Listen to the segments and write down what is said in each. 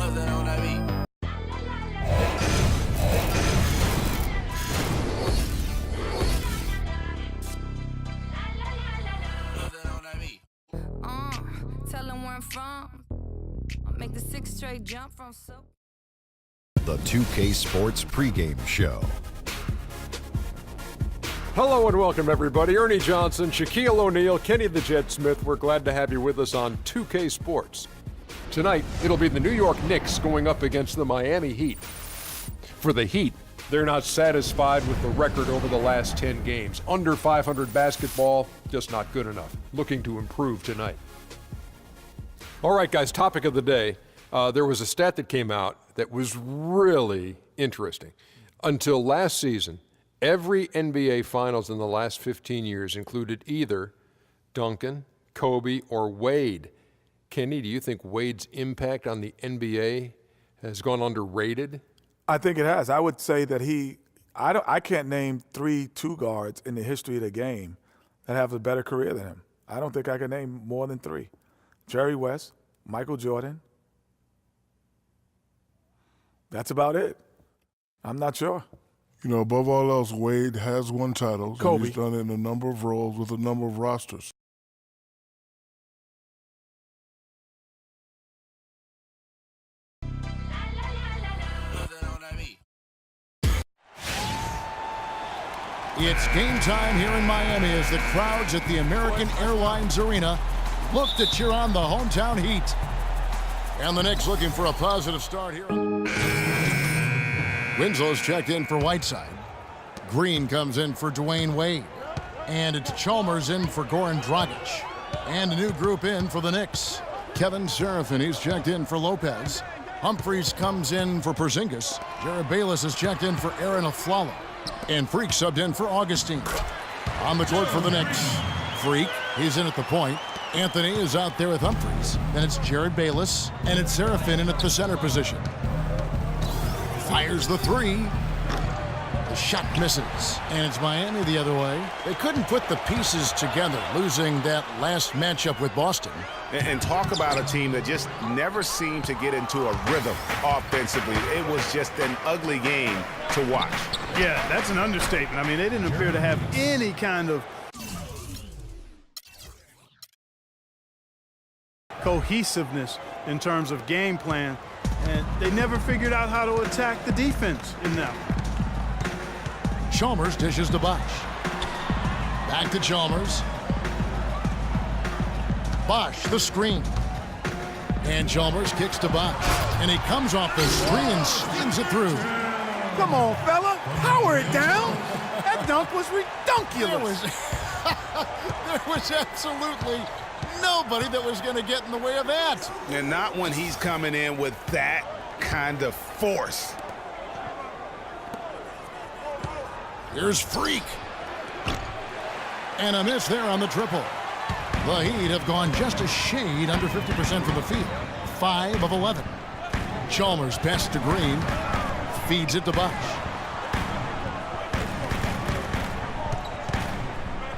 Tell them where I'm from. I'll make the 6 straight jump from so. The 2K Sports pregame show. Hello and welcome, everybody. Ernie Johnson, Shaquille O'Neal, Kenny the Jet Smith. We're glad to have you with us on 2K Sports. Tonight, it'll be the New York Knicks going up against the Miami Heat. For the Heat, they're not satisfied with the record over the last 10 games. Under 500 basketball, just not good enough. Looking to improve tonight. All right, guys, topic of the day. There was a stat that came out that was really interesting. Until last season, every NBA Finals in the last 15 years included either Duncan, Kobe, or Wade. Kenny, do you think Wade's impact on the NBA has gone underrated? I think it has. I would say that I can't name 3 two guards in the history of the game that have a better career than him. I don't think I can name more than 3. Jerry West, Michael Jordan. That's about it. I'm not sure. You know, above all else, Wade has won titles. Kobe. And he's done it in a number of roles with a number of rosters. It's game time here in Miami as the crowds at the American Airlines Arena look to cheer on the hometown Heat. And the Knicks looking for a positive start here. Winslow's checked in for Whiteside. Green comes in for Dwayne Wade. And it's Chalmers in for Goran Dragic. And a new group in for the Knicks. Kevin Serafin, he's checked in for Lopez. Humphries comes in for Porzingis. Jared Bayless is checked in for Aaron Aflalo. And Freak subbed in for Augustine. On the court for the Knicks. Freak, he's in at the point. Anthony is out there with Humphries. Then it's Jared Bayless, and it's Serafin in at the center position. Fires the 3. The shot misses, and it's Miami the other way. They couldn't put the pieces together, losing that last matchup with Boston. And talk about a team that just never seemed to get into a rhythm offensively. It was just an ugly game to watch. Yeah, that's an understatement. I mean, they didn't appear to have any kind of cohesiveness in terms of game plan, and they never figured out how to attack the defense in that one. Chalmers dishes to Bosh. Back to Chalmers. Bosh, the screen. And Chalmers kicks to Bosh. And he comes off the screen and spins it through. Come on, fella. Power it down. That dunk was redunculous. There was absolutely nobody that was going to get in the way of that. And not when he's coming in with that kind of force. Here's Freak. And a miss there on the triple. The Heat have gone just a shade under 50% from the field. 5 of 11. Chalmers passes to Green. Feeds it to Bosh.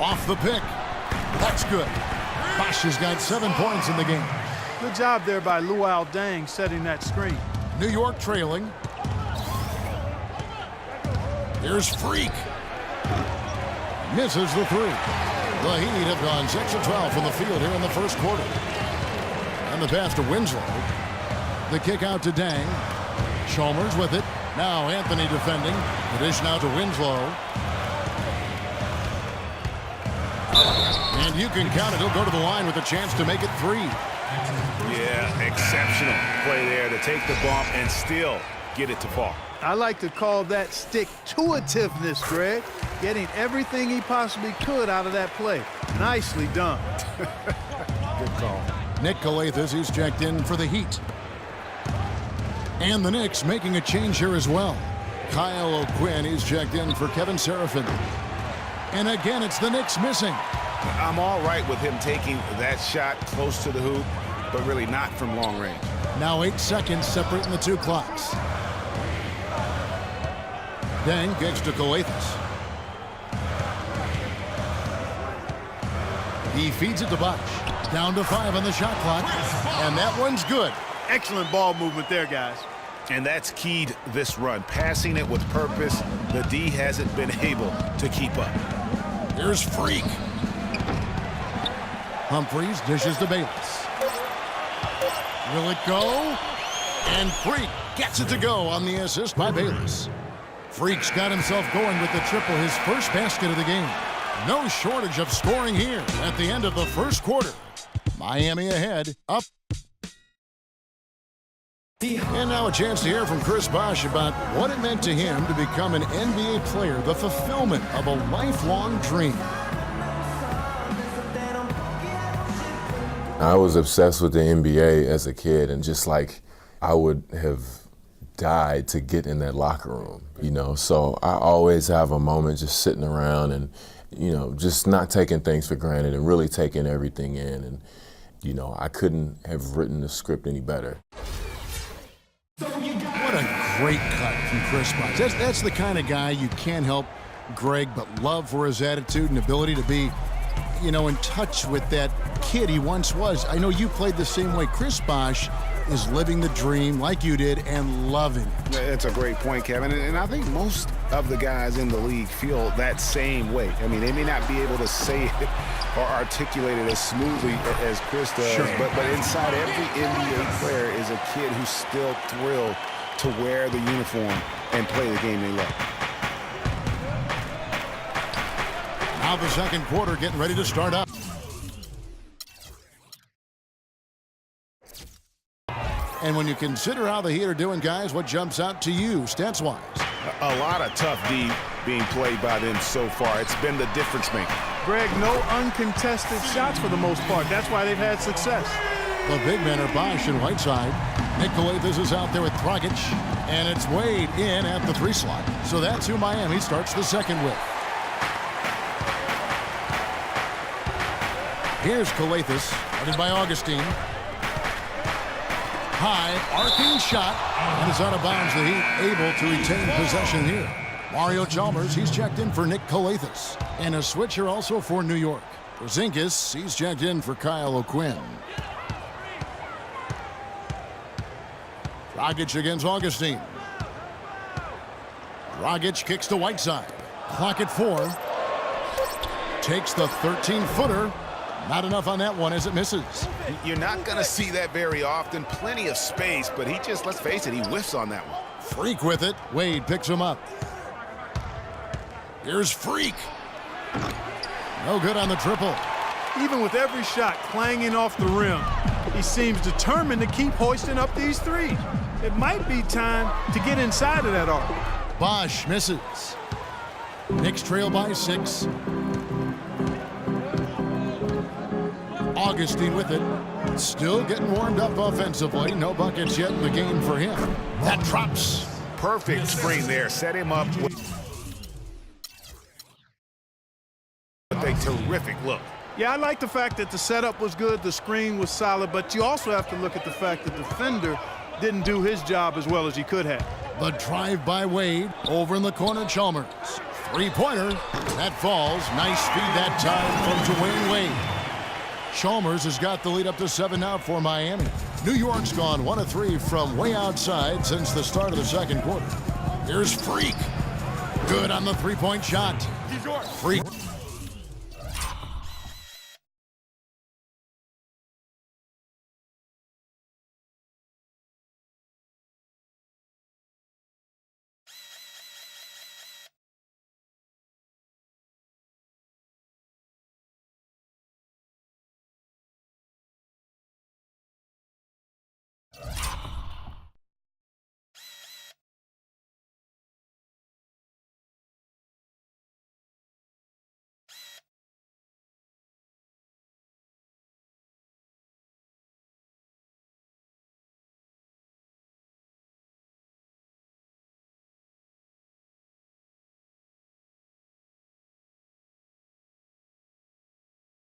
Off the pick. That's good. Bosh has got 7 points in the game. Good job there by Luol Deng setting that screen. New York trailing. Here's Freak. Misses the 3. The Heat have gone 6 of 12 from the field here in the first quarter. And the pass to Winslow. The kick out to Deng. Chalmers with it. Now Anthony defending. The dish now to Winslow. And you can count it. He'll go to the line with a chance to make it 3. Yeah, exceptional play there to take the bump and still get it to fall. I like to call that stick-to-itiveness, Greg. Getting everything he possibly could out of that play. Nicely done. Good call. Nick Calathes, he's checked in for the Heat. And the Knicks making a change here as well. Kyle O'Quinn, he's checked in for Kevin Serafin. And again, it's the Knicks missing. I'm all right with him taking that shot close to the hoop, but really not from long range. Now 8 seconds separating the 2 clocks. Deng kicks to Calathes. He feeds it to Bosh. Down to 5 on the shot clock. And that one's good. Excellent ball movement there, guys. And that's keyed this run. Passing it with purpose. The D hasn't been able to keep up. Here's Freak. Humphreys dishes to Bayless. Will it go? And Freak gets it to go on the assist by Bayless. Freak's got himself going with the triple, his first basket of the game. No shortage of scoring here at the end of the first quarter. Miami ahead, up. And now a chance to hear from Chris Bosh about what it meant to him to become an NBA player, the fulfillment of a lifelong dream. I was obsessed with the NBA as a kid, and just like I would have died to get in that locker room, you know. So I always have a moment just sitting around and, you know, just not taking things for granted and really taking everything in. And, you know, I couldn't have written the script any better. What a great cut from Chris Bosh. That's the kind of guy you can't help, Greg, but love for his attitude and ability to be, you know, in touch with that kid he once was. I know you played the same way. Chris Bosh is living the dream like you did and loving it. That's a great point, Kevin. And I think most of the guys in the league feel that same way. I mean, they may not be able to say it or articulate it as smoothly as Chris does, sure. but inside every NBA player is a kid who's still thrilled to wear the uniform and play the game they love. Now the second quarter getting ready to start up. And when you consider how the Heat are doing, guys, what jumps out to you, stats-wise? A lot of tough D being played by them so far. It's been the difference maker. Greg, no uncontested shots for the most part. That's why they've had success. The big men are Bosh and Whiteside. Nick Calathis is out there with Dragic. And it's Wade in at the 3 slot. So that's who Miami starts the second with. Here's Calathis, headed by Augustine. High, arcing shot, and it's out of bounds. The Heat able to retain possession here. Mario Chalmers, he's checked in for Nick Calathis. And a switcher also for New York. Porzingis, he's checked in for Kyle O'Quinn. Dragic against Augustine. Dragic kicks to Whiteside. Clock at 4. Takes the 13-footer. Not enough on that one as it misses. You're not going to see that very often. Plenty of space, but he just, let's face it, he whiffs on that one. Freak with it. Wade picks him up. Here's Freak. No good on the triple. Even with every shot clanging off the rim, he seems determined to keep hoisting up these threes. It might be time to get inside of that arc. Bosh misses. Knicks trail by 6. Augustine with it. Still getting warmed up offensively. No buckets yet in the game for him. That drops. Perfect screen there. Set him up with a terrific look. Yeah, I like the fact that the setup was good, the screen was solid, but you also have to look at the fact that the defender didn't do his job as well as he could have. The drive by Wade. Over in the corner, Chalmers. 3-pointer. That falls. Nice speed that time from Dwayne Wade. Chalmers has got the lead up to 7 now for Miami. New York's gone 1 of 3 from way outside since the start of the second quarter. Here's Freak. Good on the 3-point shot. Freak.